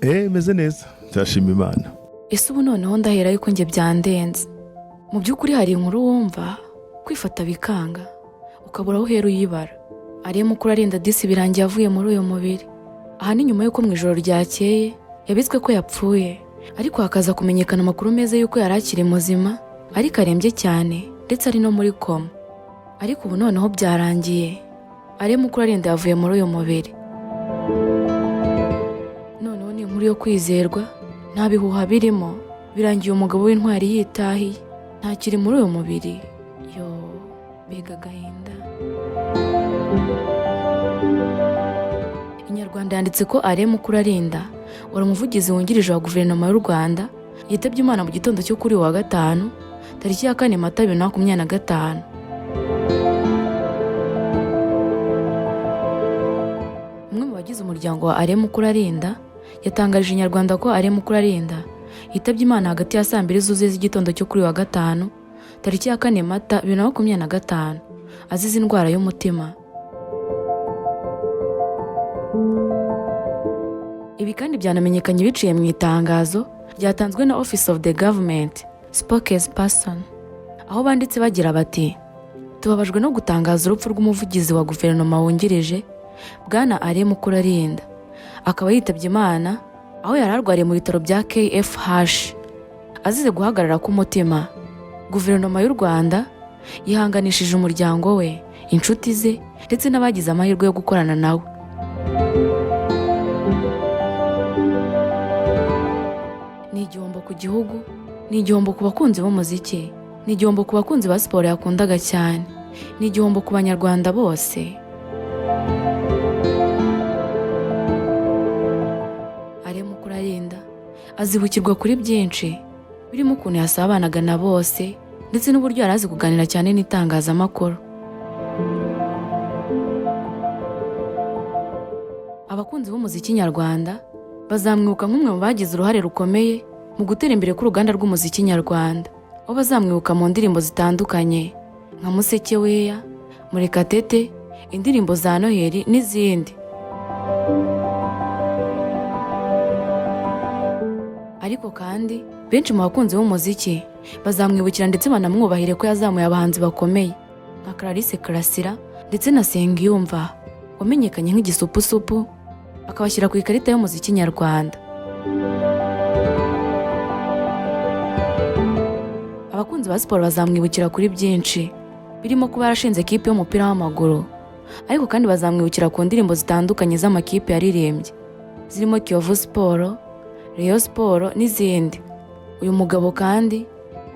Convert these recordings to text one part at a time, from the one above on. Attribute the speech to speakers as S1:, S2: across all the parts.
S1: Meze neza cyashima Imana.
S2: Ese ubu noneho ndahera yuko njye byandenze. Mu by'ukuri hari inkuru wumva kwifata bikanga ukabura aho uhera uyibara. Ariye mukuru arinda disi birangiye avuye muri uyu mubiri. Aha ni nyuma yuko mu ijoro ryakeye yabitswe ko yapfuye, ariko hakaza kumenyekana amakuru meza yuko yari akiri muzima ariko arembye cyane ndetse ari no muri koma. Ariko ubu noneho byarangiye, ariye mukuru arinda yavuye muri uyu mubiri. Noneho ni inkuru yo kwizerwa, nta bihuha birimo, birangiye umugabo w'intwari yitahiye, ntakiri muri uyu mubiri. Yo, mbega agahinda. Inyarwanda yanditse ko ariye mukuru arinda wari umuvugizi wungirije wa guverinoma y'u Rwanda yitabye Imana mu gitondo cyo kuri wa gatanu tariki ya 4 Mata 2025. Umwe mu bagize umuryango wa ariye mukuru arinda yatangarije Inyarwanda ko ariye mukuru arinda yitabye Imana hagati ya 2 zuzuye z'igitondo cyo kuri wa gatanu tariki ya 4 Mata 2025 azize indwara y'umutima. Ibi kandi byanamenyekanye biciye mu itangazo ryatanzwe na Office of the Government Spokesperson, aho banditse bagira bati: tubabajwe no gutangaza urupfu rw'umuvugizi wa guverinoma wungirije Bwana Ariye mukuru arinda, akaba yitabye Imana aho yari arwariye mu bitaro bya KFH azize guhagarara k'umutima. Guverinoma y'u Rwanda yihanganishije umuryango we, inshuti ze ndetse n'abagize amahirwe yo gukorana nawe. Ni igihombo ku gihugu, ni igihombo ku bakunzi b'umuziki, ni igihombo ku bakunzi ba siporo yakundaga cyane, ni igihombo ku banyarwanda bose. Ariye mukuru arinda azibukirwa kuri byinshi, birimo ukuntu yasabanaga na bose ndetse n'uburyo yari azi kuganira cyane n'itangazamakuru. Abakunzi b'umuziki nyarwanda bazamwibuka nk'umwe mu bagize uruhare rukomeye mu gutera imbere k'uruganda rw'umuziki nyarwanda, aho bazamwibuka mu ndirimbo zitandukanye nka Museke Weya, Murekatete, indirimbo za Noheli n'izindi. Ariko kandi benshi mu bakunzi b'umuziki bazamwibukira ndetse banamwubahire ko yazamuye abahanzi bakomeye nka Clarisse Karasira ndetse na Sengiyumva wamenyekanye nk'igisupusupu, akabashyira ku ikarita y'umuziki nyarwanda. Abakunzi ba siporo bazamwibukira kuri byinshi, birimo kuba yarashinze ekipe y'umupira w'amaguru, ariko kandi bazamwibukira ku ndirimbo zitandukanye z'amakipe yaririmbye zirimo Kiyovu Sport, Rayon Sport n'izindi. Uyu mugabo kandi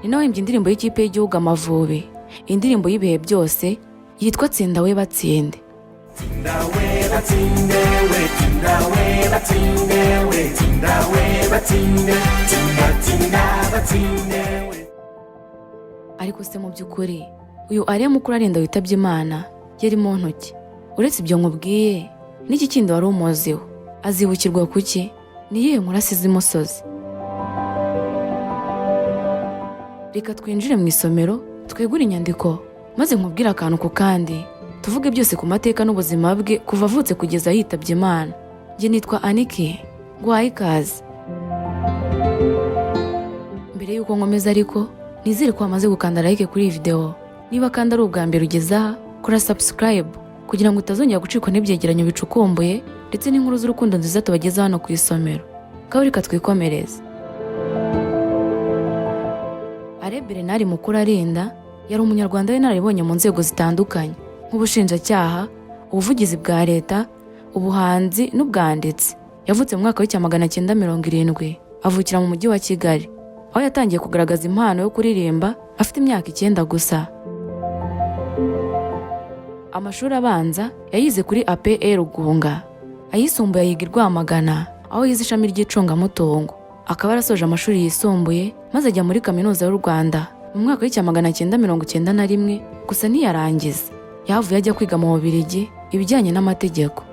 S2: ni nawe wahimbye indirimbo y'ikipe y'igihugu Amavubi, indirimbo y'ibihe byose yitwa Tsinda we batsinde.
S3: Tinda we batsinde we, tinda we batsinde we, tinda we batsinde, tinda tinda batsinde we.
S2: Ariko se mu by'ukuri uyu Ariye mukuru arinda witabye Imana yari mu ntoki? Uretse ibyo nkubwiye, n'iki kindi wari umuziho? Azibukirwa kuki? Ni iyihe nkuru asize imusozi? Reka twinjire mu isomero twegure inyandiko maze nkubwire akantu ku kandi, tuvuge byose ku mateka n'ubuzima bwe kuva avutse kugeza yitabye Imana. Njye nitwa Aniki, nguhaye ikaze. Mbere yuko nkomeza ariko nizere ko wamaze gukanda like kuri iyi video. Niba kandi ari ubwa mbere ugeze aha, kora subscribe kugira ngo utazongera gucikwa n'ibyegeranyo bicukumbuye ndetse n'inkuru z'urukundo nziza tubageza hano ku isomero. Kawe reka twikomereze. Ariye Bernard mukuru arinda yari umunyarwanda w'inararibonye mu nzego zitandukanye nk'ubushinjacyaha, ubuvugizi bwa leta, ubuhanzi n'ubwanditsi. Yavutse mu mwaka w'1970, avukira mu mujyi wa Kigali, aho yatangiye kugaragaza impano yo kuririmba afite imyaka 9 gusa. Amashuri abanza yayize kuri APR Rugunga, ayisumbuye yiga i Rwamagana aho yize ishami ry'icungamutungo. Akaba yarasoje amashuri yisumbuye maze ajya muri kaminuza y'u Rwanda mu mwaka w'1991, gusa ntiyarangiza. Yavuye ajya kwiga mu Bubiligi ibijyanye n'amategeko.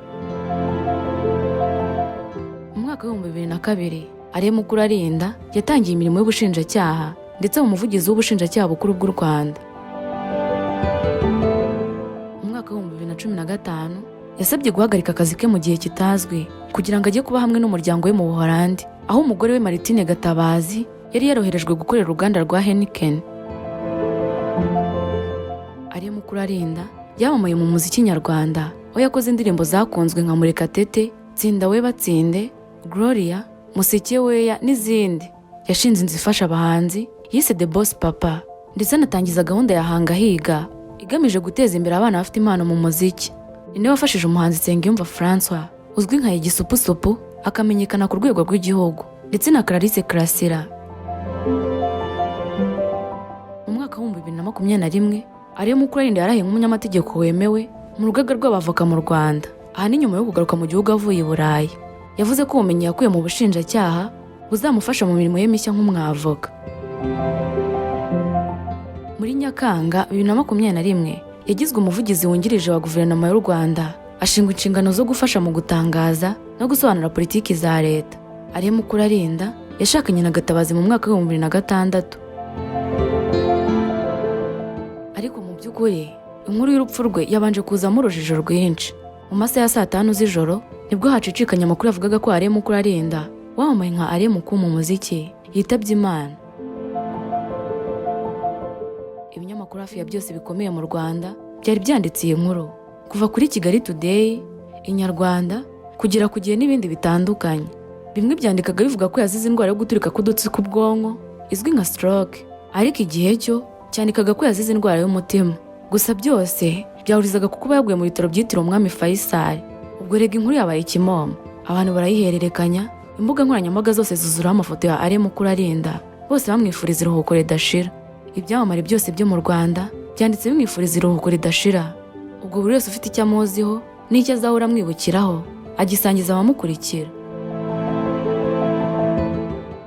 S2: Mu mwaka w'2002 Ariye mukuru arinda yatangiye imirimo y'ubushinjacyaha ndetse mu muvugizi w'ubushinjacyaha bukuru bw'u Rwanda. Mu mwaka w'2015 yasabye guhagarika akazi ke mu gihe kitazwi kugira ngo ajye kuba hamwe n'umuryango we mu Buholandi, aho umugore we Martine Gatabazi yari yaroherejwe gukorera uruganda rwa Heineken. Ariyo Mukurarinda yamamaye mu muziki nyarwanda, aho yakoze indirimbo zakunzwe nka Murekatete, Tsinda we batsinde, Gloria, Museke weya n'izindi. Yashinze inzu ifasha abahanzi yise The Boss Papa, ndetse anatangiza gahunda ya Hanga Higa igamije guteza imbere abana bafite impano mu muziki. Ni nawe wafashije umuhanzi Nsengiyumva François uzwi nka Igisupusupu akamenyekana ku rwego rw'igihugu, ndetse na Clarisse Karasira. Mu mwaka wa 2021 Ariyo Mukurarinda yarahiye nk'umunyamategeko wemewe mu rugaga rw'abavoka mu Rwanda, aha ni nyuma yo kugaruka mu gihugu avuye i Burayi. Yavuze ko ubumenyi yakuye mu bushinjacyaha buzamufasha mu mirimo ye mishya nk'umwavoka. Muri Nyakanga 2021 yagizwe umuvugizi wungirije wa guverinoma y'u Rwanda, ashingwa inshingano zo gufasha mu gutangaza no gusobanura politiki za leta. Ariyo Mukurarinda yashakanye na Gatabazi mu mwaka wa 2006. Ariko mu by'ukuri inkuru y'urupfu rwe yabanje kuzamo urujijo rwinshi. Mu masaha ya saa 5 z'ijoro nibwo hacicikanye amakuru yavugaga ko Ariyo Mukurarinda wamamaye nka Ariyo Muku mu muziki yitabye Imana. Ibinyamakuru hafi ya byose bikomeye mu Rwanda byari byanditse iyi nkuru, kuva kuri Kigali Today, Inyarwanda kugera ku Gihe n'ibindi bitandukanye. Bimwe byandikaga bivuga ko yazize indwara yo guturika k'udutsi k'ubwonko izwi nka stroke, ariko igihe cyo cyandikaga ko yazize indwara y'umutima. Gusa byose byahurizaga ku kuba yaguye mu bitaro byitiriwe Umwami Faisal. Ubwo rega inkuru yabaye kimomo, abantu barayihererekanya, imbuga nkoranyambaga zose zuzuraho amafoto ya Ariyo Mukurarinda, bose bamwifuriza iruhuko ridashira. Ibyamamare byose byo mu Rwanda byanditse bimwifuriza iruhuko ridashira. Ubwo buri wese ufite icyo amuziho n'icyo azahora amwibukiraho agisangiza abamukurikira.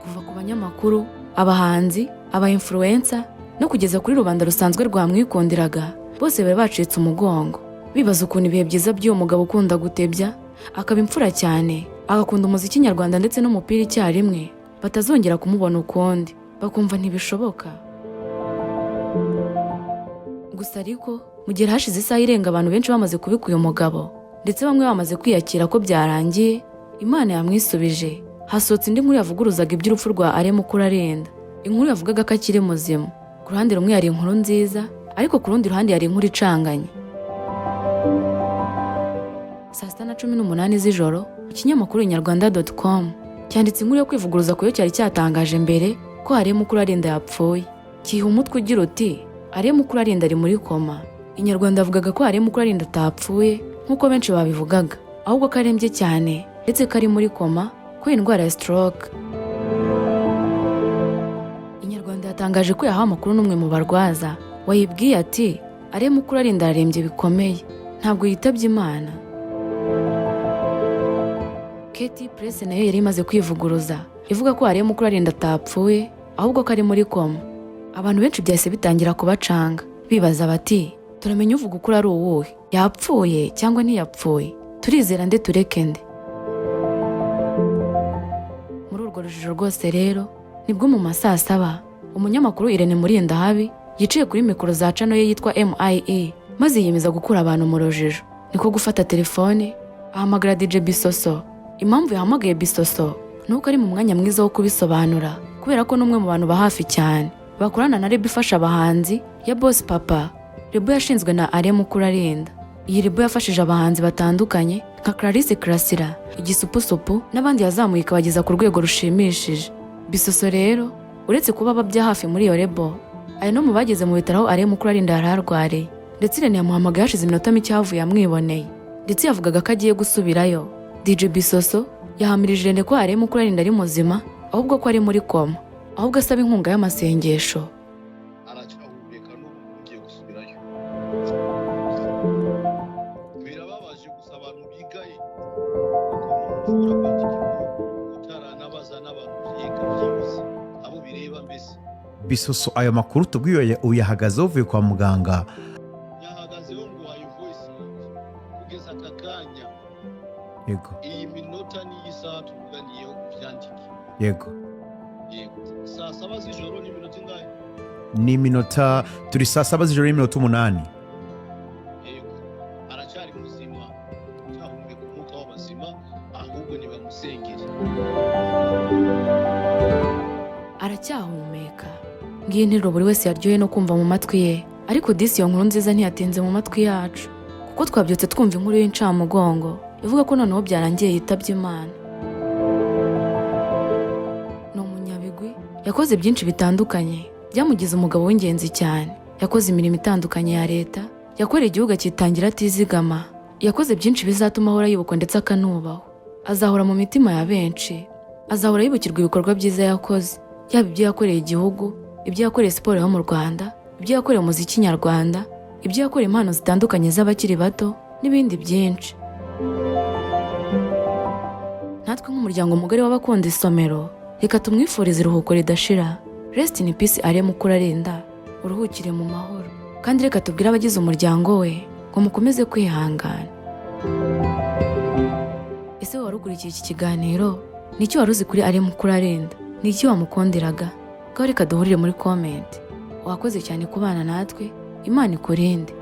S2: Kuva ku banyamakuru, abahanzi, aba-influencer no kugeza kuri rubanda rusanzwe rwamwikundiraga, bose bari bacitse umugongo, bibaza ukuntu ibihe byiza by'uwo mugabo ukunda gutebya, akaba imfura cyane, agakunda umuziki nyarwanda ndetse n'umupira icyarimwe, batazongera kumubona ukundi, bakumva ntibishoboka. Gusa ariko mu gihe hashize isaha irenga abantu benshi bamaze kubika uyu mugabo, ndetse bamwe bamaze kwiyakira ko byarangiye, Imana yamwisubije. Hasohotse indi nkuru yavuguruzaga iby'urupfu rwa Ariyo Mukurarinda. Inkuru yavugaga ko akiri muzima. Ku ruhande rumwe yari inkuru nziza, ariko ku rundi ruhande yari inkuru icanganye. Saa 6:18 z'ijoro ikinyamakuru Inyarwanda.com cyanditse inkuru yo kwivuguruza ku yo cyari cyatangaje mbere ko Ariyo Mukurarinda yapfuye. Kiha umutwe ugira uti Ariyo Mukurarinda ari muri koma. Inyarwanda avugaga ko Ariyo Mukurarinda atapfuye nk'uko benshi babivugaga, ahubwo ko arembye cyane ndetse ko ari muri koma kubera indwara ya stroke. Inyarwanda yatangaje ko yahawe amakuru n'umwe mu barwaza, wayibwiye ati Ariyo Mukurarinda arembye bikomeye, ntabwo yitabye Imana. Katy Press nayo yari imaze kwivuguruza ivuga ko Ariyo Mukurarinda atapfuye ahubwo ko ari muri koma. Abantu benshi byahise bitangira kubacanga, bibaza bati turamenya uvuga ukuri ari uwuhe, yapfuye cyangwa ntiyapfuye, turizera nde tureke nde? Muri urwo rujijo rwose rero nibwo mu masaa 7 umunyamakuru Irene Murindahabi yiciye kuri mikoro za channel ye yitwa MIE, maze yiyemeza gukura abantu mu rujijo. Niko gufata telefone ahamagara DJ Bisoso. Impamvu yahamagaye Bisoso nuko ari mu mwanya mwiza wo kubisobanura, kubera ko n'umwe mu bantu ba hafi cyane bakorana na Rebo ifasha abahanzi ya Boss Papa. Rebo yashinzwe na Ariyo Mukurarinda. Iyi Rebo yafashije abahanzi batandukanye nka Clarisse Karasira, Igisupusupu n'abandi yazamuye ikabageza ku rwego rushimishije. Bisoso rero uretse kuba babya hafi muri iyo Rebo, ari no mu bageze mu bitaro aho Ariyo Mukurarinda yari arwariye, ndetse Irene yamuhamagaye hashize iminota mike havuye amwiboneye, ndetse yavugaga ko agiye gusubirayo. DJ Bisoso yahamirije Irene ko Ariyo Mukurarinda ari muzima, ahubwo ko ari muri koma, ahubwo asaba inkunga y'amasengesho.
S4: Aracyahumeka n'ubu ugiye gusubirayo. Birababaje gusa abantu bigaye utaranabaza n'abantu byiga byose abo bireba mbese.
S5: Bisoso, ayo makuru tubwiye uyahagazeho uvuye kwa muganga?
S4: Yahagazeho ngo hayi voice kugeza aka kanya.
S5: Yego.
S4: Iyi minota n'iyi saha tuvuganiyeho byandike.
S5: Yego.
S4: Saa 7 z'ijoro ni minota ingahe?
S5: Ni minota, turi saa 7 z'ijoro n'iminota 8.
S4: Yego. Aracyari muzima.
S2: aracyahumeka. Ngiyi nteruro buri wese yaryoye no kumva mu matwi ye, ariko disi iyo nkuru nziza ntiyatinze mu matwi yacu, kuko twabyutse twumva inkuru y'incamugongo ivuga ko noneho byarangiye yitabye Imana. Ni umunyabigwi, yakoze byinshi bitandukanye byamugize umugabo w'ingenzi cyane. Yakoze imirimo itandukanye ya leta, yakoreye igihugu akitangira atizigama, yakoze byinshi bizatuma ahora yibukwa ndetse akanubahwa. Azahora mu mitima ya benshi, azahora yibukirwa ibikorwa byiza yakoze, yaba ibyo yakoreye igihugu, ibyo yakoreye siporo yo mu Rwanda, ibyo yakoreye umuziki nyarwanda, ibyo yakoreye impano zitandukanye z'abakiri bato n'ibindi byinshi. Natwe nk'umuryango mugari w'abakunda isomero, reka tumwifurize iruhuko ridashira. Rest in peace Ale Mukurarinda, uruhukire mu mahoro. Kandi reka tubwire abagize umuryango we ngo mukomeze kwihangana. Ese wari ukurikiye iki kiganiro? Niki wari uzi kuri Ale Mukurarinda? Niki wamukundiraga? Ko reka duhurire muri comment. Wakoze cyane kubana natwe, Imana ikurinde.